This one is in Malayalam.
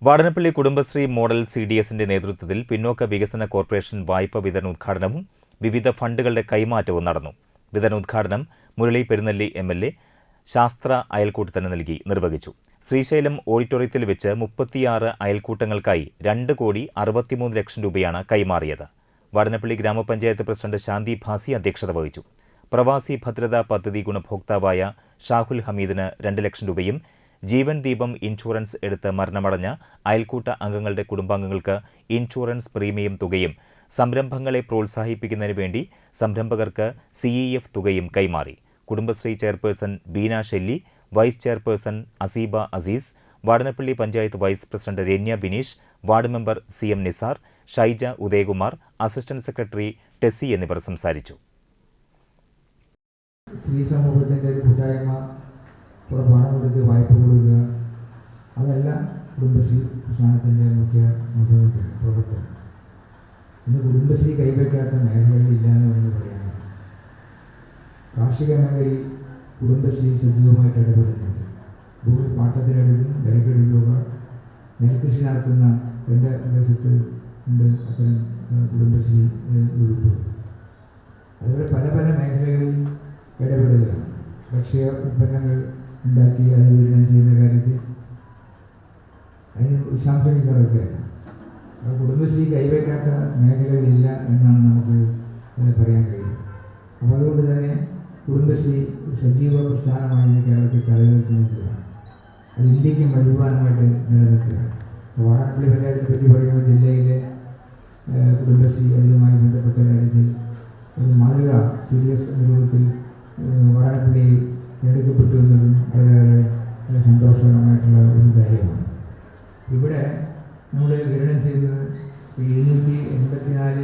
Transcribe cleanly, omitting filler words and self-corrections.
വാടനപ്പള്ളി കുടുംബശ്രീ മോഡൽ CDSന്റെ നേതൃത്വത്തിൽ പിന്നോക്ക വികസന കോർപ്പറേഷൻ വായ്പ വിതരണോദ്ഘാടനവും വിവിധ ഫണ്ടുകളുടെ കൈമാറ്റവും നടന്നു. വിതരണോദ്ഘാടനം മുരളി പെരുന്നെല്ലി MLA ശാസ്ത്ര അയൽക്കൂട്ടത്തിന് നിർവഹിച്ചു. ശ്രീശൈലം ഓഡിറ്റോറിയത്തിൽ വെച്ച് 36 അയൽക്കൂട്ടങ്ങൾക്കായി 2,63 ലക്ഷം രൂപയാണ് കൈമാറിയത്. വാടനപ്പള്ളി ഗ്രാമപഞ്ചായത്ത് പ്രസിഡന്റ് ശാന്തി ഭാസി അധ്യക്ഷത വഹിച്ചു. പ്രവാസി ഭദ്രതാ പദ്ധതി ഗുണഭോക്താവായ ഷാഹുൽ ഹമീദിന് 2 ലക്ഷം രൂപയും ജീവൻ ദീപം ഇൻഷുറൻസ് എടുത്ത് മരണമടഞ്ഞ അയൽക്കൂട്ട അംഗങ്ങളുടെ കുടുംബാംഗങ്ങൾക്ക് ഇൻഷുറൻസ് പ്രീമിയം തുകയും സംരംഭങ്ങളെ പ്രോത്സാഹിപ്പിക്കുന്നതിന് വേണ്ടി സംരംഭകർക്ക് CEF തുകയും കൈമാറി. Kudumbashree chairperson Beena Shelly, vice chairperson Aseeba Azeez, Vadanappally panchayat vice president Ranya Bineesh, ward member CM Nisar, Shaija Udayakumar, assistant secretary Tessy എന്നിവർ സംസാരിച്ചു. സ്ത്രീ സമൂഹത്തിൻ്റെ ഒരു കൂട്ടായ്മ പണം കൊടുത്ത് വായ്പ കൊടുക്കുക, അതെല്ലാം കുടുംബശ്രീ പ്രസ്ഥാനത്തിൻ്റെ മുഖ്യ പ്രവർത്തനം. ഇന്ന് കുടുംബശ്രീ കൈവയ്ക്കാത്ത മേഖലകളില്ല എന്ന് വേണമെങ്കിൽ പറയാം. കാർഷിക മേഖലയിൽ കുടുംബശ്രീ സജീവമായിട്ട് ഇടപെടുന്നുണ്ട്. ഭൂമി പാട്ടത്തിനെടുക്കും, വിലക്കെടുക്കുക, നെൽകൃഷി നടത്തുന്ന എൻ്റെ പ്രദേശത്ത് ഉണ്ട് അത്തരം കുടുംബശ്രീ ഗ്രൂപ്പ്. അതുപോലെ പല പല മേഖലകളിൽ ഇടപെടുകയാണ്. ഭക്ഷ്യ ഉൽപ്പന്നങ്ങൾ ഉണ്ടാക്കി അത് വിതരണം ചെയ്യുന്ന കാര്യത്തിൽ അതിന് വിശാംശങ്ങൾ കിടക്കുകയാണ്. കുടുംബശ്രീ കൈവയ്ക്കാത്ത മേഖലകളില്ല എന്നാണ് നമുക്ക് പറയാൻ കഴിയുന്നത്. അപ്പോൾ അതുകൊണ്ട് തന്നെ കുടുംബശ്രീ സജീവ പ്രസ്ഥാനമായി കേരളത്തിൽ തലനിർത്തുന്നതാണ്. അത് ഇന്ത്യക്കും വരുമാനമായിട്ട് നിലനിൽക്കുകയാണ്. വാടനപ്പള്ളി പഞ്ചായത്തിനെ പറ്റി പറയുമ്പോൾ ജില്ലയിലെ കുടുംബശ്രീ അതുമായി ബന്ധപ്പെട്ട കാര്യത്തിൽ ഒരു മാതൃക CDS രൂപത്തിൽ വാടനപ്പള്ളി എടുക്കപ്പെട്ടു എന്നതും വളരെ സന്തോഷകരമായിട്ടുള്ള ഒരു കാര്യമാണ്. ഇവിടെ നമ്മൾ വിതരണം ചെയ്തത് 784